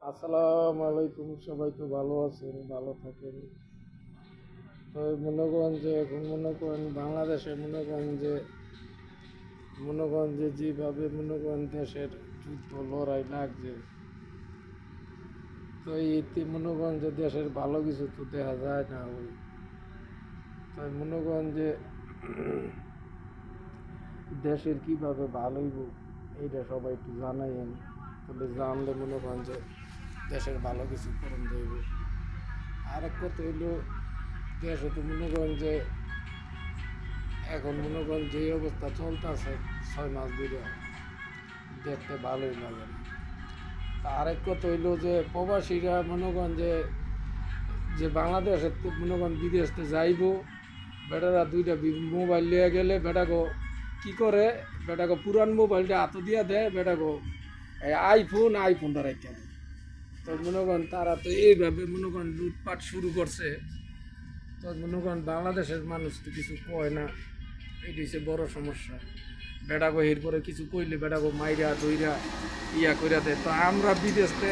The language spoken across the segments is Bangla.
আসসালামু আলাইকুম। সবাই তো ভালো আছেন, ভালো থাকেন। তো মনে করেন যে এখন মনে করেন বাংলাদেশে মনে করেন যে যেভাবে মনে করেন দেশের যুদ্ধ লড়াই লাগছে, তো এতে মনে করেন যে দেশের ভালো কিছু তো দেখা যায় না। ওই তাই মনে করেন যে দেশের কিভাবে ভালো হইব এইটা সবাই একটু জানাইন, তাহলে জানলে মনে করেন যে দেশের ভালো কিছু করণ যাইব। আর এক কথা হইলো, দেশে তো মনে করেন যে এখন মনে করেন যে অবস্থা চলতেছে 6 মাস ধরে, দেখতে ভালোই লাগে না। তা আরেক কথা হইলো যে প্রবাসীরা মনে করেন যে যে বাংলাদেশের মনে করেন বিদেশে যাইব, বেটারা দুইটা মোবাইল নিয়ে গেলে বেটাকে কি করে, বেটাকে পুরান মোবাইলটা হাত দিয়া দেয়, বেটাকে আইফোনটা রেখে দেয়। তো মনে করেন তারা তো এইভাবে মনে করেন লুটপাট শুরু করছে। তো মনে করেন বাংলাদেশের মানুষ তো কিছু কয় না, এটি হচ্ছে বড় সমস্যা। বেটাগো এরপরে কিছু কইলে বেটাগো মাইরা দইরা ইয়া কইরা দেয়। তো আমরা বিদেশে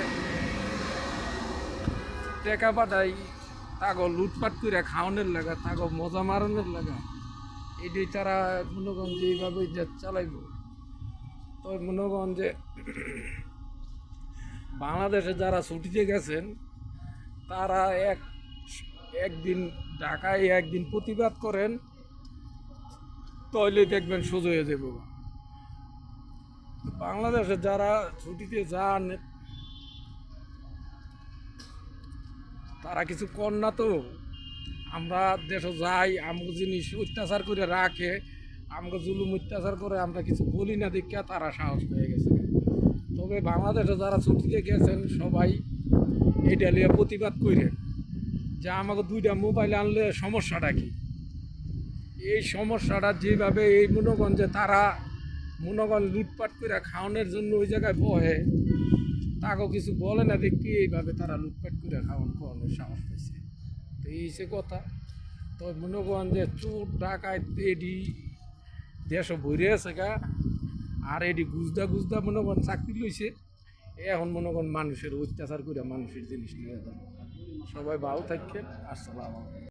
টেকা পাঠাই তাগো লুটপাট কইরা খাওয়ানোর লাগা, তাগো মজা মারানোর লাগা। এটি তারা মনে করেন যে এইভাবে দেশ চালাইব। তো মনে করেন যে বাংলাদেশে যারা ছুটিতে গেছেন, তারা একদিন ঢাকায় একদিন প্রতিবাদ করেন, তাহলে দেখবেন সোজা হয়ে যাবো। বাংলাদেশে যারা ছুটিতে যান, তারা কিছু কর না তো। আমরা দেশে যাই, আমাকে জিনিস অত্যাচার করে রাখে, আমাকে জুলুম অত্যাচার করে, আমরা কিছু বলি না দেখিয়া তারা সাহস পেয়ে গেছে। তবে বাংলাদেশে যারা ছুটিতে গেছেন সবাই এটা নিয়ে প্রতিবাদ করেন যে আমাকে দুইটা মোবাইল আনলে সমস্যাটা কি। এই সমস্যাটা যেভাবে এই মনোগঞ্জে তারা মনোগঞ্জ লুটপাট করে খাওয়ানোর জন্য ওই জায়গায় বহে, তাকেও কিছু বলে না দেখি এইভাবে তারা লুটপাট করে খাওয়ানোর সাহস পাইছে। তো এই সে কথা। তো মনে করেন যে চোর ডাকায় এডি দেশও ভরে আছে গা, আর এডি গুজদা গুজদা মনে করেন চাকরি লইছে। এখন মনে করেন মানুষের অত্যাচার করে মানুষের জিনিস নিয়ে যান। সবাই ভালো থাকেন। আসসালাম।